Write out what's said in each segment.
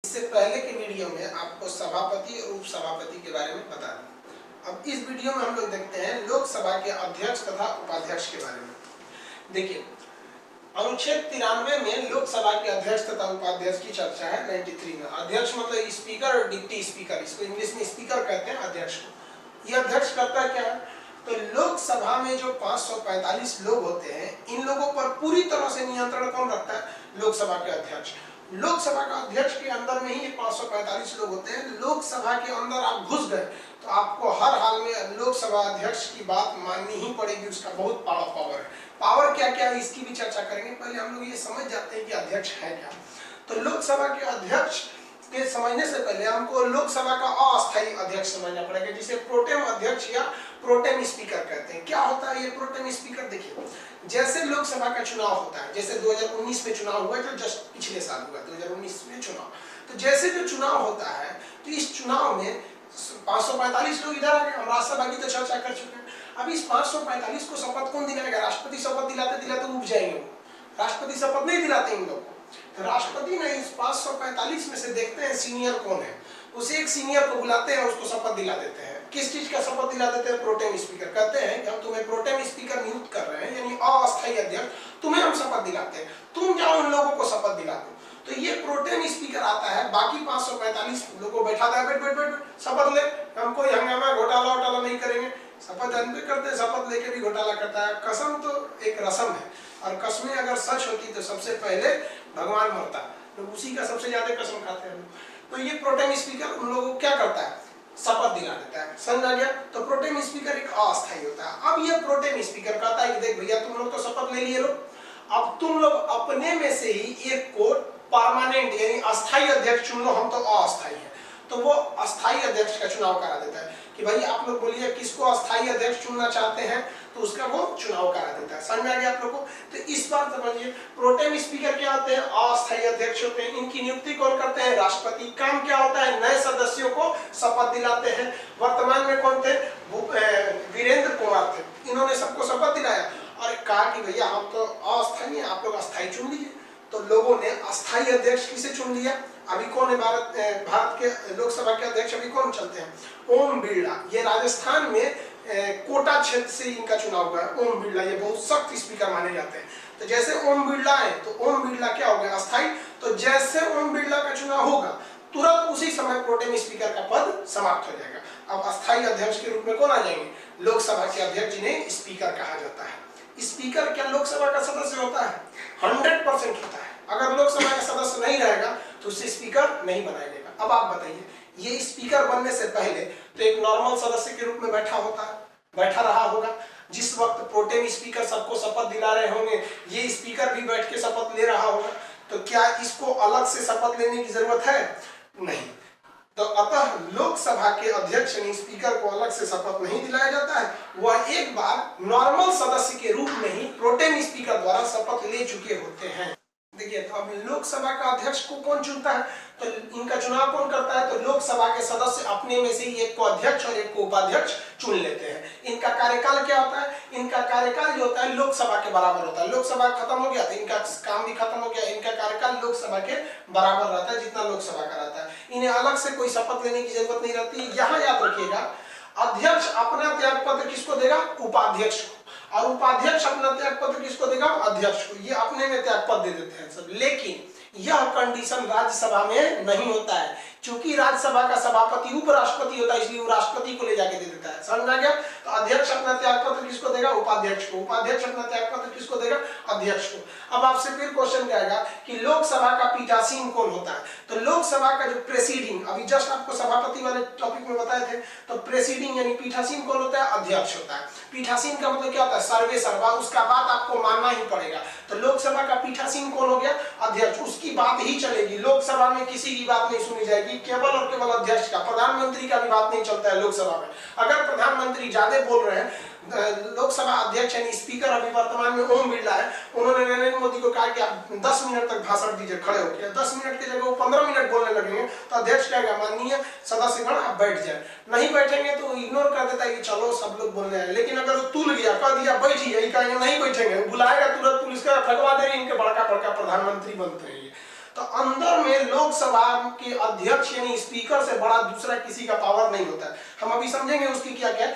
इससे पहले के वीडियो में आपको सभापति और उपसभापति के बारे में बता दें। अब इस वीडियो में हम लोग देखते हैं लोकसभा के अध्यक्ष तथा उपाध्यक्ष के बारे में। देखिए, अनुच्छेद 93 में लोकसभा के अध्यक्ष तथा उपाध्यक्ष की चर्चा है। 93 में अध्यक्ष मतलब स्पीकर और डिप्टी स्पीकर, इसको इंग्लिश में स्पीकर कहते हैं अध्यक्ष को। ये अध्यक्ष करता क्या है? तो लोकसभा में जो 545 लोग होते हैं, इन लोगों पर पूरी तरह से नियंत्रण कौन रखता है? लोकसभा के अध्यक्ष। लोकसभा का अध्यक्ष के अंदर में ही ये 545 लोग होते हैं। लोकसभा के अंदर आप घुस गए तो आपको हर हाल में लोकसभा अध्यक्ष की बात माननी ही पड़ेगी। उसका बहुत बड़ा पावर है। पावर क्या क्या है इसकी भी चर्चा करेंगे। पहले हम लोग ये समझ जाते हैं कि अध्यक्ष है क्या। तो लोकसभा के अध्यक्ष के समझने से पहले हमको लोकसभा का अस्थायी अध्यक्ष समझना पड़ेगा, जिसे प्रोटेम अध्यक्ष या प्रोटेम स्पीकर कहते हैं। क्या होता है ये प्रोटेम स्पीकर? देखिए, जैसे लोकसभा का चुनाव होता है, जैसे 2019 में चुनाव हुआ जो जस्ट पिछले साल हुआ 2019 में चुनाव, तो जैसे जो चुनाव होता है तो इस चुनाव में 545 लोग इधर आ गए। हम राज्यसभा की तो चर्चा कर चुके हैं। अब इस 545 को शपथ कौन दिलाएगा? राष्ट्रपति शपथ दिलाते दिलाते उब जाएंगे। राष्ट्रपति शपथ नहीं दिलाते इन लोग को। तो राष्ट्रपति ने इस 545 में से देखते हैं सीनियर कौन है, उसे एक सीनियर को बुलाते हैं, उसको शपथ दिला देते हैं। किस चीज का शपथ दिला देते हैं? Pro tem speaker. कहते हैं कि हम तुम्हें प्रोटेम स्पीकर नियुक्त कर रहे हैं, यानी अस्थायी अध्यक्ष, तुम्हें हम शपथ दिलाते हैं, तुम जाओ उन लोगों को शपथ दिला दो। तो ये प्रोटेम स्पीकर आता है, बाकी 545 लोगों को बैठाता है, बैठ बैठ बैठ शपथ ले, हम कोई हंगामा घोटाला वोटाला नहीं करेंगे। शपथ जानते करते हैं, शपथ लेके भी घोटाला करता है। कसम तो एक रस्म है, और कसमें अगर सच होती तो सबसे पहले भगवान मरता, तो उसी का सबसे ज्यादा कसम खाते हैं। तो ये प्रोटेम स्पीकर उन लोगों को क्या करता है? शपथ दिला देता है। समझ आ गया? तो प्रोटेम स्पीकर एक अस्थायी होता है। अब ये प्रोटेम स्पीकर कहता है कि देख भैया, तुम लोग तो शपथ ले लिए लोग, अब तुम लोग अपने में से ही एक को परमानेंट यानी अस्थायी अध्यक्ष चुन लो, हम तो अस्थायी है। तो वो अस्थायी अध्यक्ष का चुनाव करा देता है कि भाई आप लोग बोलिए किसको अस्थायी अध्यक्ष चुनना चाहते हैं, तो उसका वो चुनाव करा देता है। समझ आ गया आप लोग को? तो इस बार समझिए, प्रोटेम स्पीकर क्या होते हैं? अस्थायी अध्यक्ष होते हैं। इनकी नियुक्ति कौन करते हैं? राष्ट्रपति। काम क्या होता है? नए सदस्यों को शपथ दिलाते हैं। वर्तमान में कौन थे? वीरेंद्र कुमार थे। इन्होंने सबको शपथ दिलाया और कहा कि भैया हम तो अस्थायी हैं, आप लोग अस्थायी चुन लीजिए। तो लोगों ने अस्थायी अध्यक्ष किसे चुन लिया? अभी कौन है भारत के लोकसभा के अध्यक्ष? अभी कौन चलते हैं? ओम बिरला। ये राजस्थान में कोटा क्षेत्र से इनका चुनाव हुआ है। ओम बिरला ये बहुत सख्त स्पीकर माने जाते हैं। तो जैसे ओम बिरला है तो ओम बिरला क्या हो गया? अस्थायी। तो जैसे ओम बिरला का चुनाव होगा तुरंत उसी समय प्रोटेम स्पीकर का पद समाप्त हो जाएगा। अब अस्थायी अध्यक्ष के रूप में कौन आ जाएंगे? लोकसभा के अध्यक्ष, जिन्हें स्पीकर कहा जाता है। स्पीकर क्या लोकसभा का सदस्य होता है? 100% होता है। अगर लोकसभा का सदस्य नहीं रहेगा तो उसे स्पीकर नहीं बनाया जाएगा। अब आप बताइए, ये स्पीकर बनने से पहले तो एक नॉर्मल सदस्य के रूप में बैठा रहा होगा। जिस वक्त प्रोटेम स्पीकर सबको शपथ दिला रहे होंगे, ये स्पीकर भी बैठ के शपथ ले रहा होगा। तो क्या इसको अलग से शपथ लेने की जरूरत है? नहीं। तो अतः लोकसभा के अध्यक्ष यानी स्पीकर को अलग से शपथ नहीं दिलाया जाता है। वह एक बार नॉर्मल सदस्य के रूप में ही प्रोटेम स्पीकर द्वारा शपथ ले चुके होते हैं। देखिए, तो अब लोकसभा का अध्यक्ष को कौन चुनता है? तो इनका चुनाव कौन करता है? तो लोकसभा के सदस्य अपने में से ही एक को अध्यक्ष और एक को उपाध्यक्ष चुन लेते हैं। इनका कार्यकाल क्या होता है? इनका कार्यकाल जो होता है लोकसभा के बराबर होता है। लोकसभा खत्म हो गया तो इनका काम भी खत्म हो गया। इनका कार्यकाल लोकसभा के बराबर रहता है जितना लोकसभा का रहता है। इन्हें अलग से कोई शपथ लेने की जरूरत नहीं रहती। यहाँ याद रखिएगा, अध्यक्ष अपना त्याग पत्र किसको देगा? उपाध्यक्ष को। और उपाध्यक्ष अपना त्याग पत्र किसको देगा? अध्यक्ष को। ये अपने में त्याग पत्र दे देते हैं सब। लेकिन यह कंडीशन राज्यसभा में नहीं होता है, क्योंकि राज्यसभा का सभापति उपराष्ट्रपति होता है, इसलिए वो राष्ट्रपति को ले जाके दे देता है। समझ आ गया? तो अध्यक्ष अपना त्याग पत्र किसको देगा? उपाध्यक्ष को। उपाध्यक्ष अपना त्याग पत्र किसको देगा? अध्यक्ष को। अब आपसे फिर क्वेश्चन आएगा कि लोकसभा का पीठासीन कौन होता है? तो लोकसभा का जो प्रेसिडिंग, अभी जस्ट आपको सभापति वाले टॉपिक में बताए थे, तो प्रेसिडिंग यानी पीठासीन कौन होता है? अध्यक्ष होता है। पीठासीन का मतलब क्या होता है? सर्वे सर्वा, उसका बात आपको मानना ही पड़ेगा। तो लोकसभा का पीठासीन कौन हो गया? अध्यक्ष। उसकी बात ही चलेगी। लोकसभा में किसी की बात नहीं सुनी जाएगी, केवल और केवल अध्यक्ष का। प्रधानमंत्री का भी बात नहीं चलता है लोकसभा में। अगर प्रधानमंत्री ज्यादा बोल रहे हैं, लोकसभा अध्यक्ष यानी स्पीकर अभी वर्तमान में ओम बिरला है, उन्होंने नरेंद्र मोदी को कहा कि आप 10 मिनट तक भाषण दीजिए खड़े होकर। 10 मिनट की जगह वो 15 मिनट बोलने लगेंगे, तो अध्यक्ष कहेगा माननीय सदस्यगण आप बैठ जाए। नहीं बैठेंगे तो इग्नोर कर देता है कि चलो सब लोग बोल रहे हैं। लेकिन अगर वो तुल गया, कह दिया बैठिए, कहेंगे नहीं बैठेंगे, बुलाएगा तुरंत पुलिस का, ठगवा देंगे, इनके बड़का बड़का प्रधानमंत्री बनते हैं। तो अंदर में लोकसभा के अध्यक्ष यानी स्पीकर से बड़ा दूसरा किसी का पावर नहीं होता है। हम अभी समझेंगे उसकी क्या क्या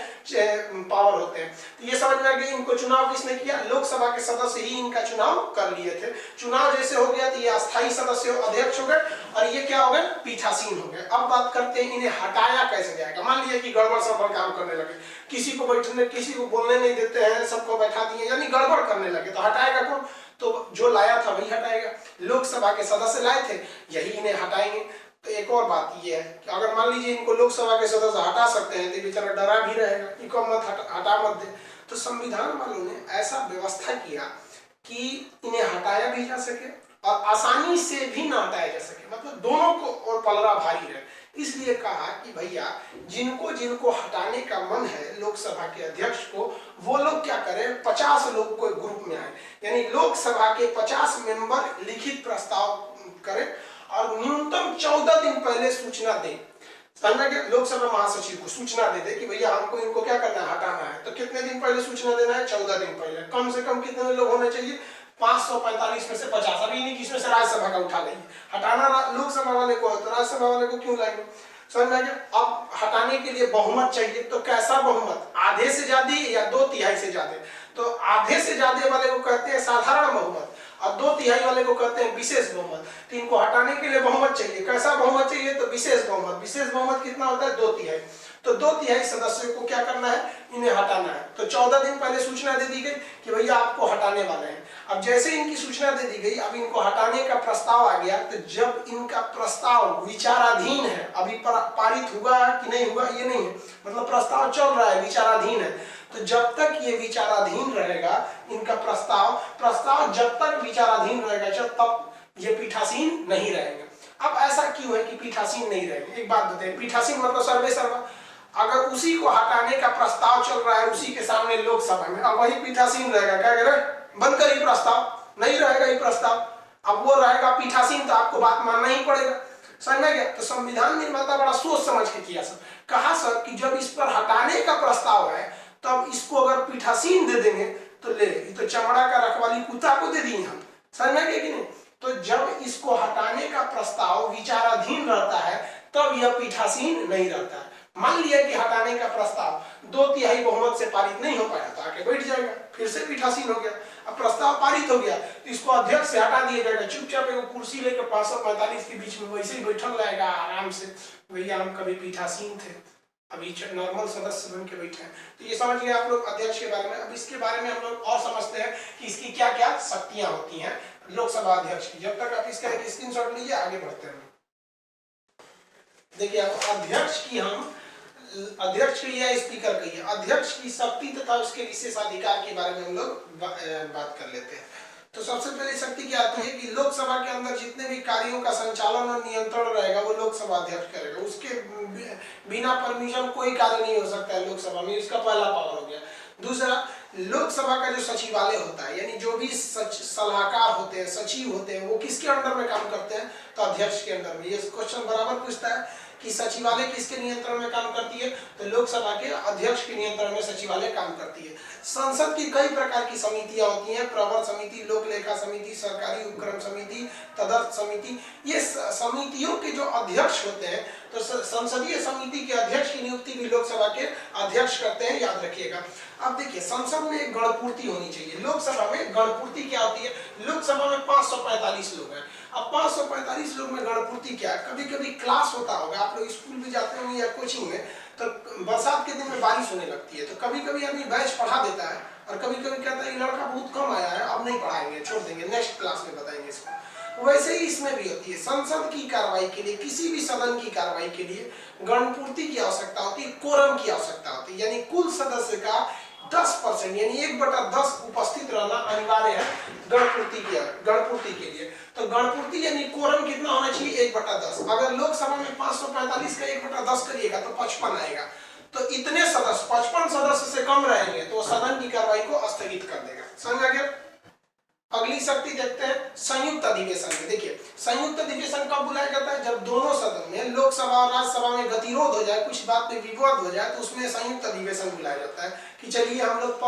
पावर होते हैं। तो ये समझ में आ गया, इनको चुनाव किसने किया, लोकसभा के सदस्य ही इनका चुनाव कर लिए थे। चुनाव जैसे हो गया तो ये अस्थायी सदस्य अध्यक्ष हो गए और ये क्या हो गए, पीठासीन हो गए। अब बात करते हैं इन्हें हटाया कैसे जाएगा। मान लिया कि गड़बड़ सड़बड़ काम करने लगे, किसी को बैठने किसी को बोलने नहीं देते हैं, सबको बैठा दिए, यानी गड़बड़ करने लगे, तो हटाएगा कौन, तो जो लाया था वही हटाएगा। लोकसभा के सदस्य लाए थे, यही इन्हें हटाएंगे। तो एक और बात ये है कि अगर मान लीजिए इनको लोकसभा के सदस्य हटा सकते हैं तो बेचारा डरा भी रहेगा, इनको मत हटा मत दे। तो संविधान वालों ने ऐसा व्यवस्था किया कि इन्हें हटाया भी जा सके और आसानी से भी ना हटाया जा सके, मतलब दोनों को और पलड़ा भारी रहे। इसलिए कहा कि भैया जिनको जिनको हटाने का मन है लोकसभा के अध्यक्ष को, वो लोग क्या करें, 50 लोग को ग्रुप में आए, यानी लोकसभा के 50 मेंबर लिखित प्रस्ताव करें और न्यूनतम 14 दिन पहले सूचना दें। समझना क्या, लोकसभा महासचिव को सूचना दे कि भैया हमको इनको क्या करना है, हटाना है। तो कितने दिन पहले सूचना देना है, 14 दिन पहले। कम से कम कितने लोग होने चाहिए, 545 में से 50। अभी नहीं किसमें से राज्यसभा का उठा लेंगे, हटाना लोकसभा वाले को, तो राज्यसभा वाले को क्यों लाएंगे। समझ में आ गया। अब हटाने के लिए बहुमत चाहिए, तो कैसा बहुमत, आधे से ज्यादा या 2/3 से ज्यादा। तो आधे से ज्यादा वाले को कहते हैं साधारण बहुमत और 2/3 वाले को कहते हैं विशेष बहुमत। तो इनको हटाने के लिए बहुमत चाहिए, कैसा बहुमत चाहिए, तो विशेष बहुमत। विशेष बहुमत कितना होता है, 2/3। तो 2/3 सदस्यों को क्या करना है, इन्हें हटाना है। तो 14 दिन पहले सूचना दे दी गई कि भैया आपको हटाने वाले हैं। अब जैसे इनकी सूचना दे दी गई, अब इनको हटाने का प्रस्ताव आ गया। तो जब इनका प्रस्ताव विचाराधीन है, अभी पारित हुआ कि नहीं हुआ ये नहीं है, मतलब प्रस्ताव चल रहा है, विचाराधीन है। तो जब तक ये विचाराधीन रहेगा इनका प्रस्ताव जब तक विचाराधीन रहेगा जब तक ये पीठासीन नहीं रहेंगे। अब ऐसा क्यों है कि पीठासीन नहीं रहेंगे, एक बात बताइए, पीठासीन मतलब सर्वे सर्वा। अगर उसी को हटाने का प्रस्ताव चल रहा है उसी के सामने लोकसभा में, अब वही पीठासीन रहेगा, क्या कह रहे, बंद करिए प्रस्ताव, नहीं रहेगा ये प्रस्ताव। अब वो रहेगा पीठासीन तो आपको बात मानना ही पड़ेगा। समझ में गया। तो संविधान निर्माता बड़ा सोच समझ के किया सर, कहा सर कि जब इस पर हटाने का प्रस्ताव है तब इसको अगर पीठासीन दे देंगे तो ले, तो चमड़ा का रखवाली कुत्ता को दे दिए हम। समझ में गया कि नहीं। तो जब इसको हटाने का प्रस्ताव विचाराधीन रहता है तब यह पीठासीन नहीं रहता है। मान लिया कि हटाने का प्रस्ताव 2/3 बहुमत से पारित नहीं हो पाया तो आके बैठ जाएगा, फिर से पीठासीन हो गया। अब प्रस्ताव पारित हो गया तो इसको अध्यक्ष से हटा दिया जाएगा, चुपचाप एक कुर्सी लेकर 545 के बीच में वैसे ही बैठल रहेगा आराम से, भैया हम कभी पीठासीन थे, अभी नॉर्मल सदस्य बन के बैठे हैं। तो ये समझ गए आप लोग अध्यक्ष के बारे में। अब इसके बारे में हम लोग और समझते हैं कि इसकी क्या क्या शक्तियां होती हैं लोकसभा अध्यक्ष की। जब तक आप इसका एक स्क्रीनशॉट लीजिए, आगे बढ़ते हैं। देखिए अब अध्यक्ष की या स्पीकर की है, अध्यक्ष की शक्ति तथा उसके विशेषाधिकार के बारे में हम लोग बात कर लेते हैं। तो सबसे पहली शक्ति क्या आती है कि लोकसभा के अंदर जितने भी कार्यों का संचालन और नियंत्रण रहेगा वो लोकसभा अध्यक्ष करेगा। उसके बिना परमिशन कोई कार्य नहीं हो सकता है लोकसभा में, इसका पहला पावर हो गया। दूसरा, लोकसभा का जो सचिवालय होता है यानी जो भी सलाहकार होते हैं, सचिव होते हैं, वो किसके अंडर में काम करते हैं, तो अध्यक्ष के अंडर में। ये क्वेश्चन बराबर पूछता है कि सचिवालय किसके नियंत्रण में काम करती है, तो लोकसभा के अध्यक्ष के नियंत्रण में सचिवालय काम करती है। संसद की कई प्रकार की समितियां होती हैं, प्रवर समिति, लोक लेखा समिति, सरकारी उपक्रम समिति, तदर्थ समिति। ये समितियों के जो अध्यक्ष होते हैं, तो संसदीय समिति के अध्यक्ष की नियुक्ति भी लोकसभा के अध्यक्ष करते हैं, याद रखिएगा। अब देखिए संसद में एक गणपूर्ति होनी चाहिए। लोकसभा में गणपूर्ति क्या होती है, लोकसभा में 545 लोग हैं। अब 545 लोग में गणपूर्ति क्या है, कभी कभी क्लास होता होगा, आप लोग स्कूल भी जाते होंगे या कोचिंग में, तो बरसात के दिन में बारिश होने लगती है, तो कभी कभी आदमी बैच पढ़ा देता है और कभी कभी कहता है ये लड़का बहुत कम आया है, अब नहीं पढ़ाएंगे, छोड़ देंगे, नेक्स्ट क्लास में बताएंगे इसको। वैसे ही इसमें भी होती है, संसद की कार्रवाई के लिए, किसी भी सदन की कार्रवाई के लिए गणपूर्ति की आवश्यकता होती है, कोरम की आवश्यकता होती है, यानी कुल सदस्य का 10% यानी 1/10 उपस्थित रहना अनिवार्य है गणपूर्ति के लिए। तो गणपूर्ति यानी कोरम कितना होना चाहिए, 1/10। अगर लोकसभा में 545 का 1/10 करिएगा तो 55 आएगा। तो इतने सदस्य 55 सदस्य से कम रहेंगे तो सदन की कार्रवाई को स्थगित कर देगा। समझ आ गया। अगली शक्ति देखते हैं संयुक्त अधिवेशन में। देखिए संयुक्त अधिवेशन कब बुलाया जाता है, जब दोनों सदन में लोकसभा और राज्यसभा में गतिरोध हो जाए, कुछ बात में विवाद हो जाए, तो उसमें संयुक्त अधिवेशन बुलाया जाता है कि चलिए हम लोग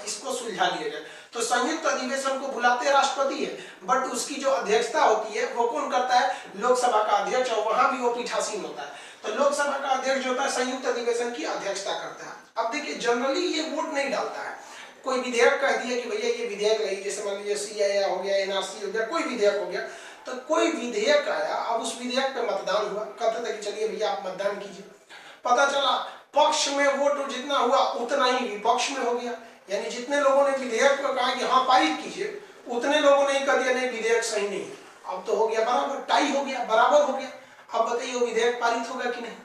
इसको सुलझा लिया जाए। तो संयुक्त अधिवेशन को बुलाते राष्ट्रपति है, बट उसकी जो अध्यक्षता होती है वो कौन करता है? लोकसभा का अध्यक्ष, और वहां भी वो पीठासीन होता है। तो लोकसभा का अध्यक्ष जो होता है संयुक्त अधिवेशन की अध्यक्षता करता है। अब देखिए जनरली ये वोट नहीं डालता है, कोई विधेयक कह दिया कि भैया ये विधेयक लगी, जैसे मान लीजिए सीएए हो गया, एनआरसी हो गया, कोई विधेयक हो गया, तो कोई विधेयक आया, अब उस विधेयक पे मतदान हुआ, कहते थे कि चलिए भैया आप मतदान कीजिए, पता चला पक्ष में वोट जितना हुआ उतना ही विपक्ष में हो गया, यानी जितने लोगों ने विधेयक को कहा कि हाँ पारित कीजिए, उतने लोगों ने कह दिया नहीं विधेयक सही नहीं है। अब तो हो गया बराबर, टाई हो गया, बराबर हो गया। अब बताइए वो विधेयक पारित होगा कि नहीं?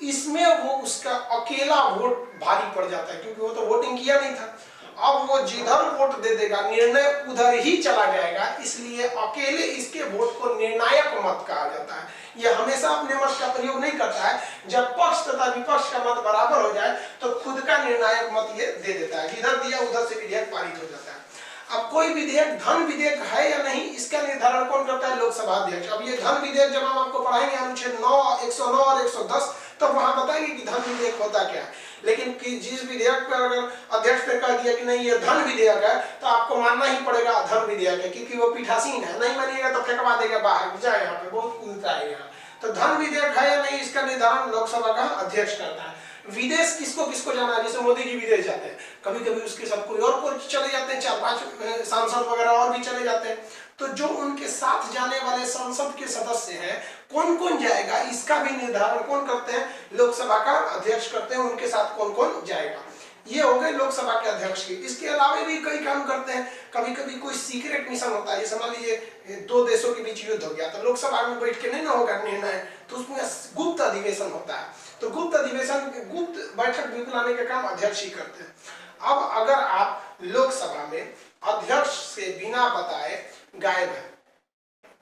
इसमें वो उसका अकेला वोट भारी पड़ जाता है, क्योंकि वो तो वोटिंग किया नहीं था। अब वो जिधर वोट दे देगा निर्णय उधर ही चला जाएगा, इसलिए अकेले इसके वोट को निर्णायक मत कहा जाता है। यह हमेशा अपने मत का प्रयोग नहीं करता है, जब पक्ष तथा विपक्ष का मत बराबर हो जाए तो खुद का निर्णायक मत ये दे देता है, जिधर दिया उधर से विधेयक पारित हो जाता है। अब कोई विधेयक धन विधेयक है या नहीं, इसका निर्धारण कौन करता है? लोकसभा अध्यक्ष। अब ये धन विधेयक जब हम आपको पढ़ाएंगे अनुच्छेद 9, 109 और 110, तब वहां बताएंगे कि धन विधेयक होता क्या है। लेकिन कि जिस विधेयक पर अगर अध्यक्ष ने कह दिया कि नहीं ये धन विधेयक है, तो आपको मानना ही पड़ेगा धन विधेयक है, क्योंकि वो पीठासीन है। नहीं मानिएगा तो फेंकवा देगा बाहर, जाए यहाँ पे बहुत कूदता है यहाँ। तो धन विधेयक है या नहीं, इसका निर्धारण लोकसभा का अध्यक्ष करता है। विदेश किसको किसको जाना है, जैसे मोदी जी विदेश जाते हैं, कभी कभी उसके साथ कोई और कोई चले जाते हैं, 4-5 सांसद वगैरह और भी चले जाते हैं। तो जो उनके साथ जाने वाले संसद के सदस्य हैं, कौन कौन जाएगा, इसका भी निर्धारण कौन करते हैं? लोकसभा का अध्यक्ष करते हैं। उनके साथ कौन कौन जाएगा, ये हो गए लोकसभा के अध्यक्ष की। इसके अलावा भी कई काम करते हैं। कभी कभी कोई सीक्रेट मिशन होता है, जैसे मान लीजिए 2 देशों के बीच युद्ध हो गया, तो लोकसभा में बैठ के नहीं ना होगा निर्णय, तो उसमें गुप्त अधिवेशन होता है। तो गुप्त अधिवेशन, गुप्त बैठक भी बुलाने का काम अध्यक्ष ही करते हैं। अब अगर आप लोकसभा में अध्यक्ष से बिना बताए गायब है,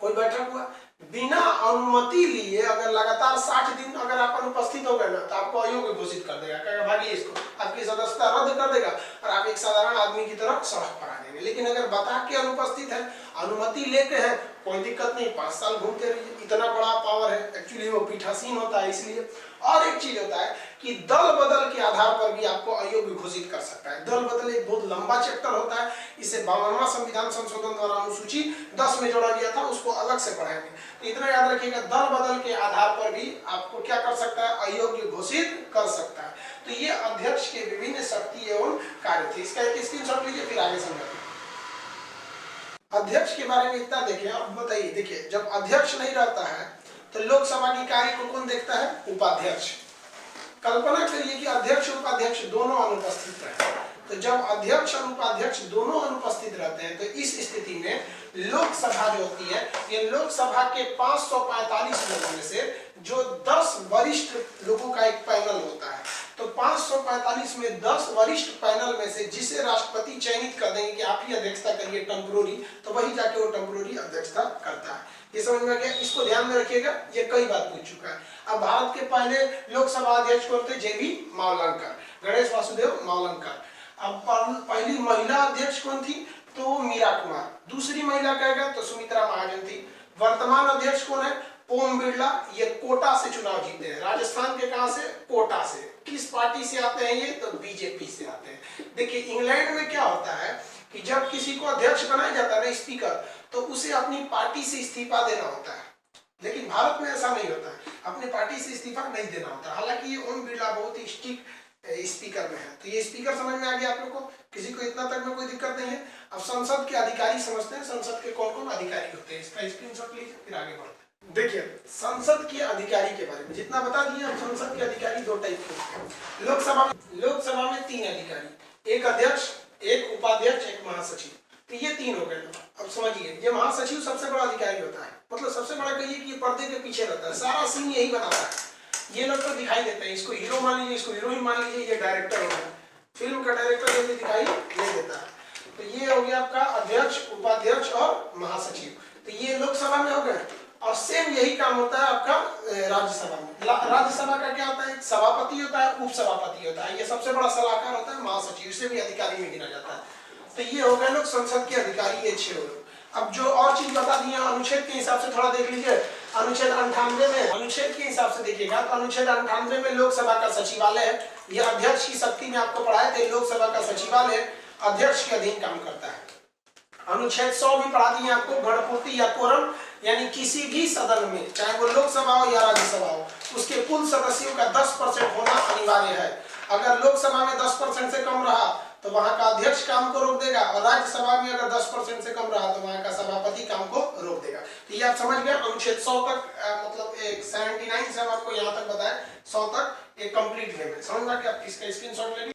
कोई बैठक हुआ बिना अनुमति लिए, अगर लगातार 60 दिन अगर आप अनुपस्थित हो गए ना, तो आपको अयोग्य घोषित कर देगा, कहेगा भागिए इसको, आपकी सदस्यता रद्द कर देगा और आप एक साधारण आदमी की तरह सड़क पर आ जाएंगे। लेकिन अगर बता के अनुपस्थित है, अनुमति लेके हैं, कोई दिक्कत नहीं, 5 साल घूमते रहिए, इतना बड़ा पावर है। एक्चुअली वो पीठासीन होता है इसलिए। और एक चीज होता है कि दल बदल के आधार पर भी आपको अयोग्य घोषित कर सकता है। दल बदल एक बहुत लंबा चैप्टर होता है, इसे 52वां संविधान संशोधन द्वारा अनुसूची 10 में जोड़ा गया था, उसको अलग से पढ़ाएंगे। तो इतना याद रखिएगा, दल बदल के आधार पर भी आपको क्या कर सकता है? अयोग्य घोषित कर सकता है। तो ये अध्यक्ष के विभिन्न शक्ति एवं कार्य थे। इसका एक स्क्रीनशॉट लीजिए, फिर आगे समझाते हैं। अध्यक्ष के बारे में इतना देखें। अब बताइए, देखिए जब अध्यक्ष नहीं रहता है तो लोकसभा की कार्य को कौन देखता है? उपाध्यक्ष। कल्पना करिए कि अध्यक्ष और उपाध्यक्ष दोनों अनुपस्थित रहे, तो जब अध्यक्ष और उपाध्यक्ष दोनों अनुपस्थित रहते हैं, तो इस स्थिति में लोकसभा जो होती है, ये लोकसभा के 545 लोगों में से जो 10 वरिष्ठ लोगों का एक पैनल होता है, तो 545 में 10 वरिष्ठ पैनल में से जिसे राष्ट्रपति चयनित कर देंगे कि आप ही अध्यक्षता करिए टेम्पोररी, तो वही जाके वो टेम्पोररी अध्यक्षता करता है। ये समझ में आ गया? इसको ध्यान में रखिएगा, ये कई बार पूछ चुका है। अब भारत के पहले लोकसभा अध्यक्ष कौन थे? जेबी मावलंकर, गणेश वासुदेव मावलंकर। अब पहली महिला अध्यक्ष कौन थी? तो मीरा कुमार। दूसरी महिला कहेगा तो सुमित्रा महाजन थी। वर्तमान अध्यक्ष कौन है? ओम बिरला। ये कोटा से चुनाव जीते हैं। राजस्थान के कहां से? कोटा से। किस पार्टी से आते हैं ये? तो बीजेपी से आते हैं। देखिए इंग्लैंड में क्या होता है कि जब किसी को अध्यक्ष बनाया जाता है ना, स्पीकर, तो उसे अपनी पार्टी से इस्तीफा देना होता है। लेकिन भारत में ऐसा नहीं होता है, अपनी पार्टी से इस्तीफा नहीं देना होता। हालांकि ये ओम बिरला बहुत ही स्ट्रिक्ट स्पीकर में है। तो ये स्पीकर समझ में आ गया आप लोग को? किसी को इतना तक में कोई दिक्कत नहीं है। अब संसद के अधिकारी समझते हैं, संसद के कौन कौन अधिकारी होते हैं, इसका स्क्रीनशॉट लीजिए, फिर आगे बढ़ते हैं। देखिए संसद के अधिकारी के बारे में जितना बता दिए। अब संसद के अधिकारी 2 टाइप के होते हैं। लोकसभा में 3 अधिकारी, एक अध्यक्ष, एक उपाध्यक्ष, एक महासचिव। तो ये 3 हो गए। अब समझिए, ये महासचिव सबसे बड़ा अधिकारी होता है, मतलब सबसे बड़ा कहिए कि ये पर्दे के पीछे रहता है, सारा सीन यही बनाता है। ये लोग तो दिखाई देते हैं, इसको हीरो मान लीजिए, इसको हीरोइन मान लीजिए, ये डायरेक्टर होता है, फिल्म का डायरेक्टर जल्दी दिखाई नहीं देता है। तो ये हो गया आपका अध्यक्ष, उपाध्यक्ष और महासचिव। तो ये लोकसभा में हो गए। और सेम यही काम होता है आपका राज्यसभा में। राज्यसभा का क्या होता है? सभापति होता है, उपसभापति होता है, ये सबसे बड़ा सलाहकार होता है महासचिव, इसे भी अधिकारी में गिना जाता है। तो ये हो गए लोग संसद के अधिकारी, ये 6 लोग। अब जो और चीज बता दी है अनुच्छेद के हिसाब से थोड़ा देख लीजिए। अनुच्छेद 98 में, अनुच्छेद के हिसाब से देखिएगा तो अनुच्छेद 98 में लोकसभा का सचिवालय है। ये अध्यक्ष की शक्ति में आपको पढ़ाए थे, लोकसभा का सचिवालय। अध्यक्ष के अधीन काम करता है। अनुच्छेद 100 भी पढ़ा दिए आपको, गणपूर्ति या कोरम, यानी किसी भी सदन में, चाहे वो लोकसभा हो या राज्यसभा हो, उसके कुल सदस्यों का 10% होना अनिवार्य है। अगर लोकसभा में 10% से कम रहा तो वहां का अध्यक्ष काम को रोक देगा, और राज्यसभा में अगर 10% से कम रहा तो वहां का सभापति काम को रोक देगा। तो ये आप समझ गए। अनुच्छेद 100 तक मतलब 79 से हम आपको यहाँ तक बताया, 100 तक एक कंप्लीट वे में समझ में। आप इसका स्क्रीनशॉट ले लीजिए।